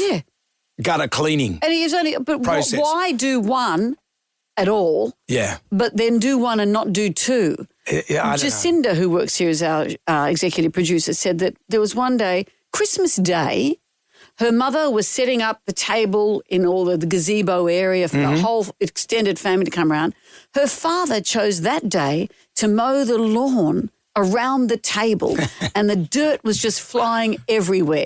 gutter cleaning. And he's only, but process. Why do one at all? Yeah. But then do one and not do 2. Yeah, I don't know. Jacinda, who works here as our executive producer, said that there was one day, Christmas Day, her mother was setting up the table in all the gazebo area for the whole extended family to come around. Her father chose that day to mow the lawn around the table, and the dirt was just flying everywhere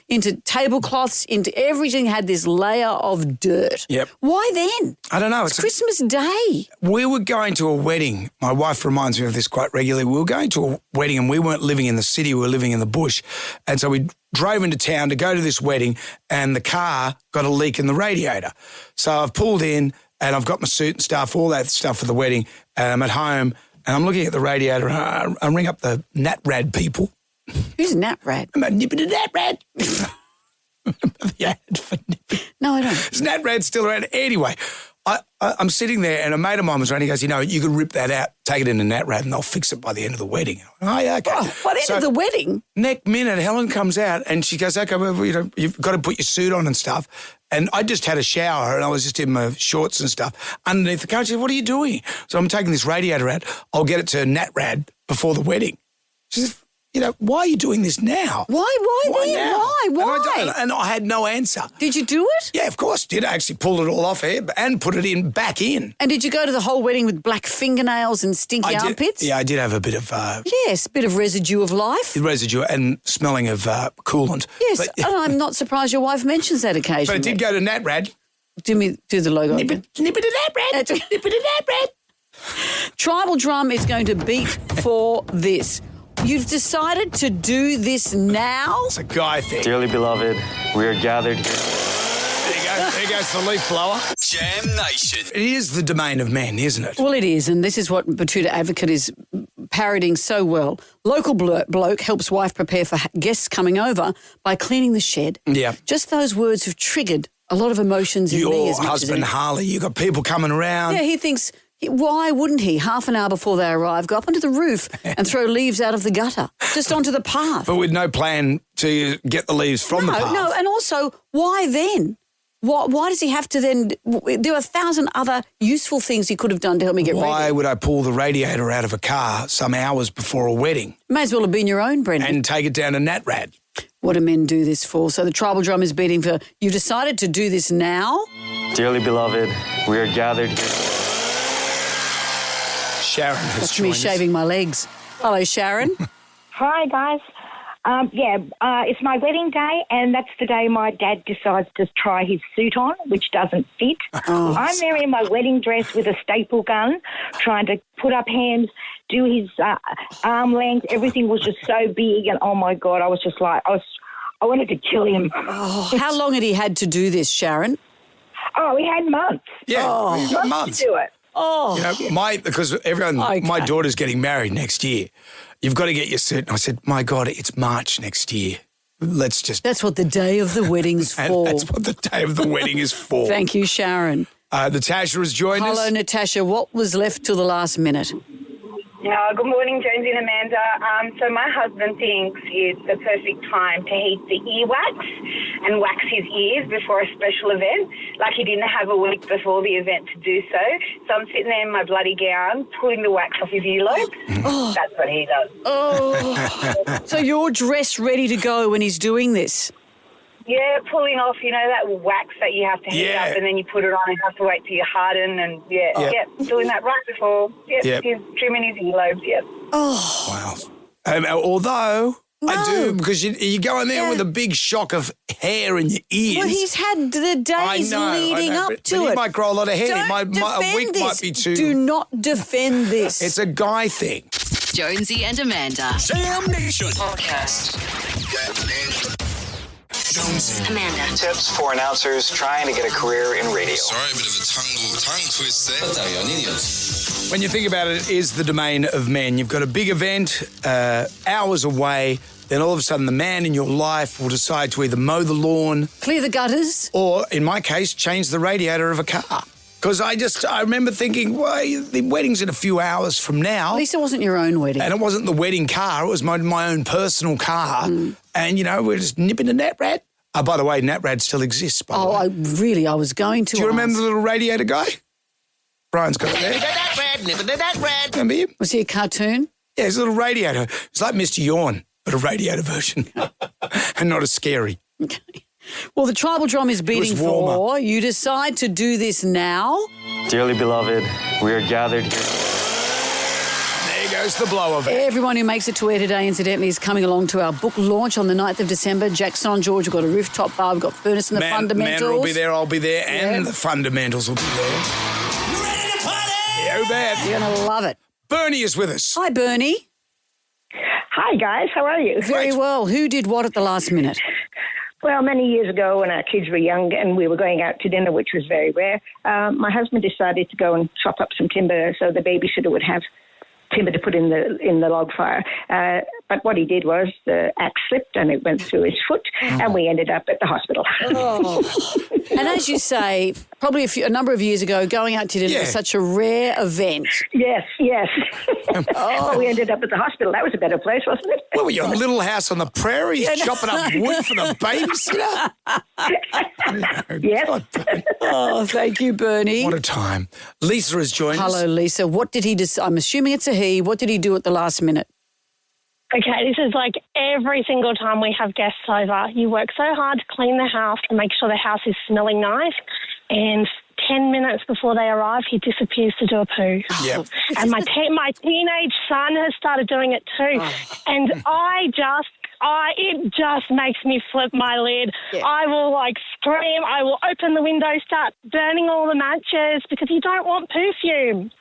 into tablecloths, into everything had this layer of dirt. Yep. Why then? I don't know. It's Christmas Day. We were going to a wedding. My wife reminds me of this quite regularly. We were going to a wedding and we weren't living in the city. We were living in the bush. And so we drove into town to go to this wedding, and the car got a leak in the radiator. So I've pulled in and I've got my suit and stuff, all that stuff for the wedding, and I'm at home and I'm looking at the radiator and I ring up the NatRad people. Who's NatRad? I'm a nippity NatRad. The ad for nippity. No, I don't. Is NatRad still around? Anyway, I'm sitting there and a mate of mine was around. He goes, you could rip that out, take it into NatRad and they'll fix it by the end of the wedding. Oh, yeah, okay. Oh, by the end of the wedding? Next minute, Helen comes out and she goes, okay, well, you've got to put your suit on and stuff. And I just had a shower and I was just in my shorts and stuff underneath the car. She said, what are you doing? So I'm taking this radiator out. I'll get it to NatRad before the wedding. She said, why are you doing this now? Why then? Now? Why? And I had no answer. Did you do it? Yeah, of course. Did. I actually pulled it all off here and put it back in. And did you go to the whole wedding with black fingernails and stinky armpits? Yeah, I did have a bit of... yes, a bit of residue of life. Residue and smelling of coolant. Yes, and I'm not surprised your wife mentions that occasionally. But it did go to NatRad. Do the logo. Nip it to NatRad. Nip it to NatRad. Tribal Drum is going to beat for this. You've decided to do this now? It's a guy thing. Dearly beloved, we are gathered here. There you go. There goes the leaf blower. Jam Nation. It is the domain of men, isn't it? Well, it is, and this is what Batuta Advocate is parodying so well. Local bloke helps wife prepare for guests coming over by cleaning the shed. Yeah. Just those words have triggered a lot of emotions in me. Your husband, Harley, you got people coming around. Yeah, he thinks... Why wouldn't he, half an hour before they arrive, go up onto the roof and throw leaves out of the gutter, just onto the path? But with no plan to get the leaves from the path. No, and also, why then? Why does he have to then... There are 1,000 other useful things he could have done to help me get ready. Why would I pull the radiator out of a car some hours before a wedding? May as well have been your own, Brendan. And take it down to NatRad. What do men do this for? So the Tribal Drum is beating for... You decided to do this now? Dearly beloved, we are gathered here. Sharon has That's me joined us. shaving my legs. Hello, Sharon. Hi, guys. It's my wedding day, and that's the day my dad decides to try his suit on, which doesn't fit. I'm there in my wedding dress with a staple gun, trying to put up hands, do his arm length. Everything was just so big, and oh my God, I was just like, I wanted to kill him. How long had he had to do this, Sharon? Oh, he had months. Yeah, he's got months. To do it. Because my daughter's getting married next year. You've got to get your suit. And I said, my God, it's March next year. That's what the day of the wedding's for. That's what the day of the wedding is for. Thank you, Sharon. Natasha has joined us. Hello, Natasha. What was left till the last minute? Good morning, Jonesy and Amanda. So my husband thinks it's the perfect time to heat the earwax and wax his ears before a special event. Like he didn't have a week before the event to do so. So I'm sitting there in my bloody gown, pulling the wax off his earlobes. That's what he does. So you're dressed ready to go when he's doing this? Yeah, pulling off, that wax that you have to heat Yeah. up and then you put it on and have to wait till you harden and, doing that right before, Yep. he's trimming his earlobes, Oh. Wow. Although I do, because you go in there with a big shock of hair in your ears. Well, he's had the days leading up but to he it. might grow a lot of hair. Don't A defend week this. might be too. Do not defend this. It's a guy thing. Jonesy and Amanda. Jam Nation. Podcast. Jonesy. Amanda. Tips for announcers trying to get a career in radio. Sorry, a bit of a tongue twist there. When you think about it, it is the domain of men. You've got a big event, hours away, then all of a sudden the man in your life will decide to either mow the lawn, clear the gutters, or, in my case, change the radiator of a car. Because I remember thinking, well, the wedding's in a few hours from now. At least it wasn't your own wedding. And it wasn't the wedding car, it was my own personal car. And, we're just nipping to NatRad. By the way, NatRad still exists, by the way. I was going to Do you remember ask. the little radiator guy? Brian's got it there. Remember him? Was he a cartoon? Yeah, it's a little radiator. It's like Mr. Yawn, but a radiator version. And not as scary. Okay. Well, the tribal drum is beating for. You decide to do this now. Dearly beloved, we are gathered here. There goes the blow of it. Everyone who makes it to air today, incidentally, is coming along to our book launch on the 9th of December. Jackson on George, we've got a rooftop bar, we've got Furnace and the Fundamentals. Man will be there, I'll be there, and the Fundamentals will be there. You ready to party? Yeah, bad. You're going to love it. Bernie is with us. Hi, Bernie. Hi, guys. How are you? Very well. Who did what at the last minute? Well, many years ago when our kids were young and we were going out to dinner, which was very rare, my husband decided to go and chop up some timber so the babysitter would have timber to put in the log fire. But what he did was the axe slipped and it went through his foot and we ended up at the hospital. Oh. And as you say, probably a number of years ago, going out to dinner was such a rare event. Yes. Well, we ended up at the hospital. That was a better place, wasn't it? Well, your little house on the prairie, chopping up wood for the babysitter. Yes. Oh, thank you, Bernie. What a time. Lisa has joined us. Hello, Lisa. What did he decide? I'm assuming it's a he. What did he do at the last minute? Okay, this is like every single time we have guests over. You work so hard to clean the house and make sure the house is smelling nice, and 10 minutes before they arrive, he disappears to do a poo. Yep. And my teenage son has started doing it too. And it just makes me flip my lid. Yeah. I will scream. I will open the window, start burning all the matches because you don't want perfume.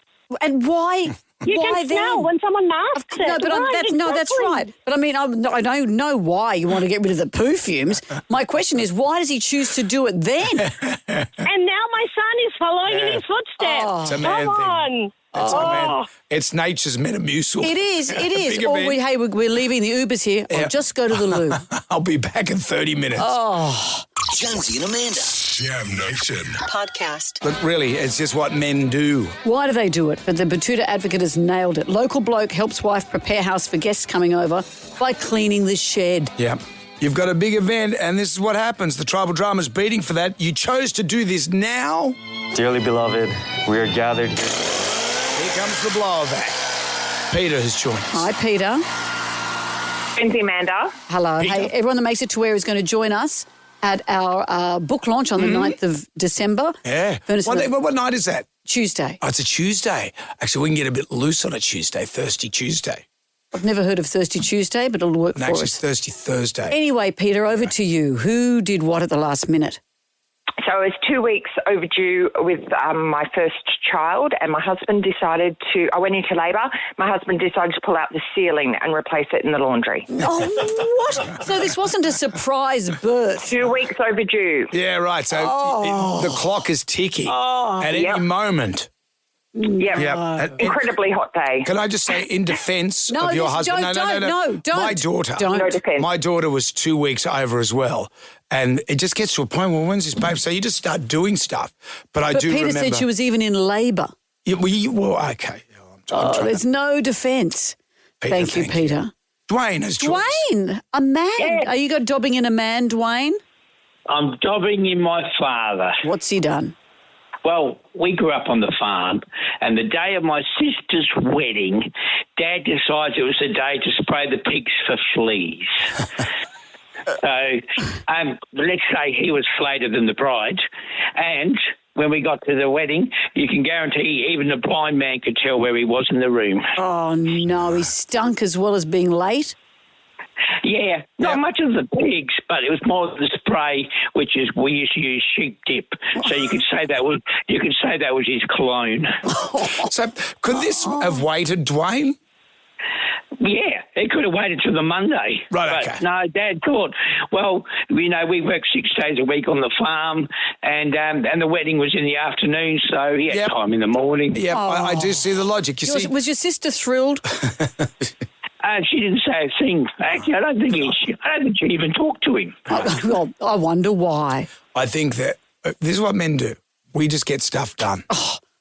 And why? You can smell when someone masks it. No, but that's right. But I mean, I don't know why you want to get rid of the perfumes. My question is, why does he choose to do it then? And now my son is following in his footsteps. It's a man Come thing. on. It's nature's Metamucil. It is. Big Or event. we're leaving the Ubers here. I'll just go to the loo. I'll be back in 30 minutes. Jonesy and Amanda. Jam Nation. Podcast. Look, really, it's just what men do. Why do they do it? But the Batuta Advocate has nailed it. Local bloke helps wife prepare house for guests coming over by cleaning the shed. Yeah. You've got a big event, and this is what happens. The tribal drama's beating for that. You chose to do this now. Dearly beloved, we are gathered here. Here comes the blow of that. Peter has joined us. Hi, Peter. Jonesy, Amanda. Hello. Peter. Hey, everyone that makes it to air is going to join us at our book launch on the 9th of December. Yeah. What night is that? Tuesday. Oh, it's a Tuesday. Actually, we can get a bit loose on a Tuesday, Thirsty Tuesday. I've never heard of Thirsty Tuesday, but it'll work for Actually, us. it's Thirsty Thursday. Anyway, Peter, over to you. Who did what at the last minute? So I was 2 weeks overdue with my first child, and my husband decided I went into labour. My husband decided to pull out the ceiling and replace it in the laundry. Oh, what? So this wasn't a surprise birth. 2 weeks overdue. Yeah, right. So the clock is ticking at any moment. Yep. Incredibly hot day. Can I just say, in defence of your husband? No, don't. My daughter. Don't. No defence. My daughter was 2 weeks over as well. And it just gets to a point where when's this babe? So you just start doing stuff. But I do Peter remember. said she was even in labour. Yeah, well, okay. There's no defence. Thank you, Peter. Dwayne has joined us. Dwayne, a man. Yeah. Are you got dobbing in a man, Dwayne? I'm dobbing in my father. What's he done? Well, we grew up on the farm, and the day of my sister's wedding, Dad decides it was the day to spray the pigs for fleas. So let's say he was flater than the bride, and when we got to the wedding, you can guarantee even the blind man could tell where he was in the room. Oh, no, he stunk as well as being late? Yeah, not much of the pigs, but it was more the spray, which is we used to use sheep dip. So you could say that was his cologne. So could this have waited, Dwayne? Yeah, it could have waited till the Monday. Right, but okay. No, Dad thought, well, we work 6 days a week on the farm, and the wedding was in the afternoon, so he had time in the morning. Yeah, I do see the logic. You see, Was your sister thrilled? She didn't say a thing. Actually, I don't think she even talked to him. Well, I wonder why. I think that this is what men do. We just get stuff done.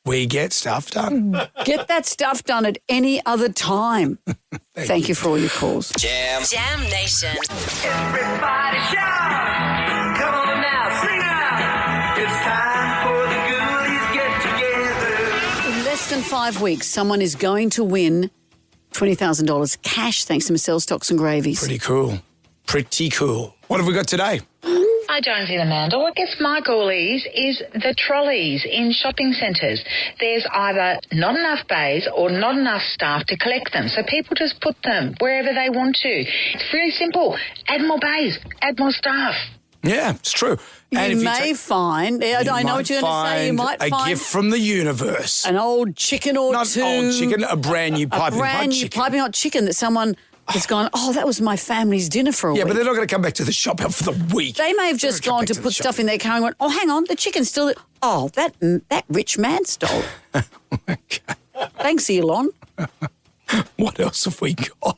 We get stuff done. Get that stuff done at any other time. Thank you for all your calls. Jam Nation. Everybody shout! Come on now, sing out! It's time for the ghoulies get together. In less than 5 weeks, someone is going to win $20,000 cash thanks to Marcel Stocks and Gravies. Pretty cool. Pretty cool. What have we got today? Hi, Jonesy and Amanda. What gets my ghoulies is the trolleys in shopping centres. There's either not enough bays or not enough staff to collect them, so people just put them wherever they want to. It's really simple. Add more bays, add more staff. Yeah, it's true. You may find, I know what you're going to say, you might find a gift from the universe. an old chicken or Not two. old chicken, a brand new piping hot chicken. Piping hot chicken that someone has gone, that was my family's dinner for a week. Yeah, but they're not going to come back to the shop for the week. They may have just gone to put stuff in their car and went, hang on, the chicken's still there. Oh, that rich man stole it. Thanks, Elon. What else have we got?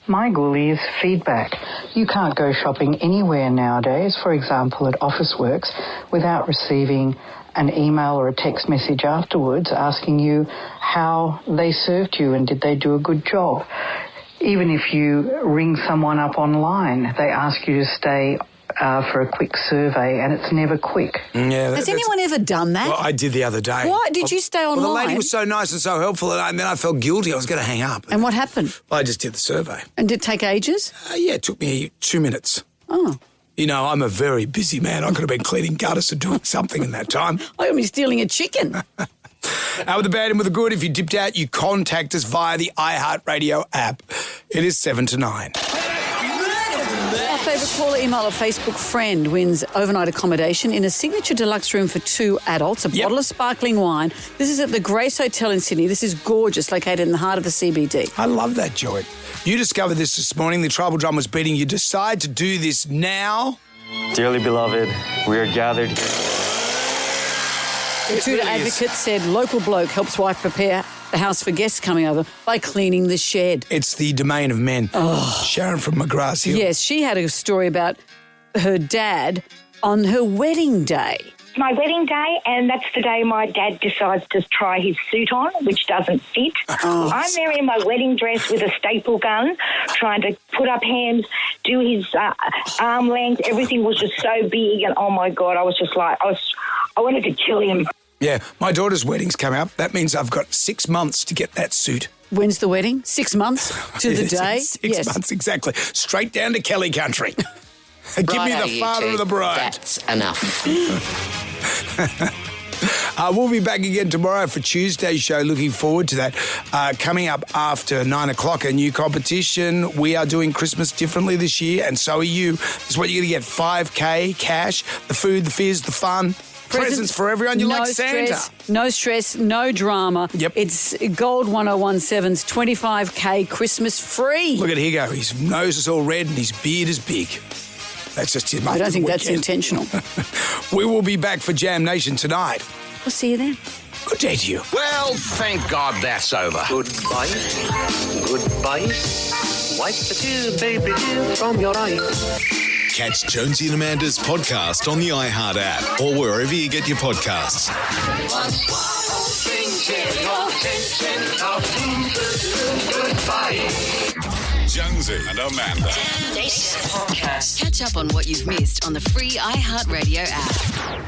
My ghoulie is feedback. You can't go shopping anywhere nowadays, for example at Officeworks, without receiving an email or a text message afterwards asking you how they served you and did they do a good job. Even if you ring someone up online, they ask you to stay for a quick survey, and it's never quick. Yeah, Has anyone ever done that? Well, I did the other day. Why? Did you stay online? Well, the lady was so nice and so helpful, and then I felt guilty. I was going to hang up. And what happened? Well, I just did the survey. And did it take ages? Yeah, it took me 2 minutes. Oh. You know, I'm a very busy man. I could have been cleaning gutters or doing something in that time. I could be stealing a chicken. With the bad and with the good, if you dipped out, you contact us via the iHeartRadio app. It is 7 to 9. Our favourite caller, email, or Facebook friend wins overnight accommodation in a signature deluxe room for 2 adults, a bottle of sparkling wine. This is at the Grace Hotel in Sydney. This is gorgeous, located in the heart of the CBD. I love that joint. You discovered this morning. The tribal drum was beating. You decide to do this now. Dearly beloved, we are gathered here. The Tudor advocate said local bloke helps wife prepare the house for guests coming over by cleaning the shed. It's the domain of men. Sharon from McGrath Hill. Yes, she had a story about her dad on her wedding day. It's my wedding day, and that's the day my dad decides to try his suit on, which doesn't fit. I'm there in my wedding dress with a staple gun, trying to put up hands, do his arm length. Everything was just so big, and oh my God, I was just like, I wanted to kill him. Yeah, my daughter's wedding's come up. That means I've got 6 months to get that suit. When's the wedding? 6 months to the day? 6 months, exactly. Straight down to Kelly country. Give me the father of the bride. That's enough. We'll be back again tomorrow for Tuesday's show. Looking forward to that. Coming up after 9 o'clock, a new competition. We are doing Christmas differently this year, and so are you. This is what you're going to get: $5,000 cash, the food, the fizz, the fun. Presents for everyone. You like Santa. No stress, no drama. Yep. It's Gold 1017's $25,000 Christmas free. Look at Higo. His nose is all red and his beard is big. That's just him. I don't think that's intentional. We will be back for Jam Nation tonight. We'll see you then. Good day to you. Well, thank God that's over. Goodbye. Goodbye. Wipe the tears, baby dear, from your eyes. Catch Jonesy and Amanda's podcast on the iHeart app or wherever you get your podcasts. Jonesy and Amanda. Jam Nation Podcast. Catch up on what you've missed on the free iHeartRadio app.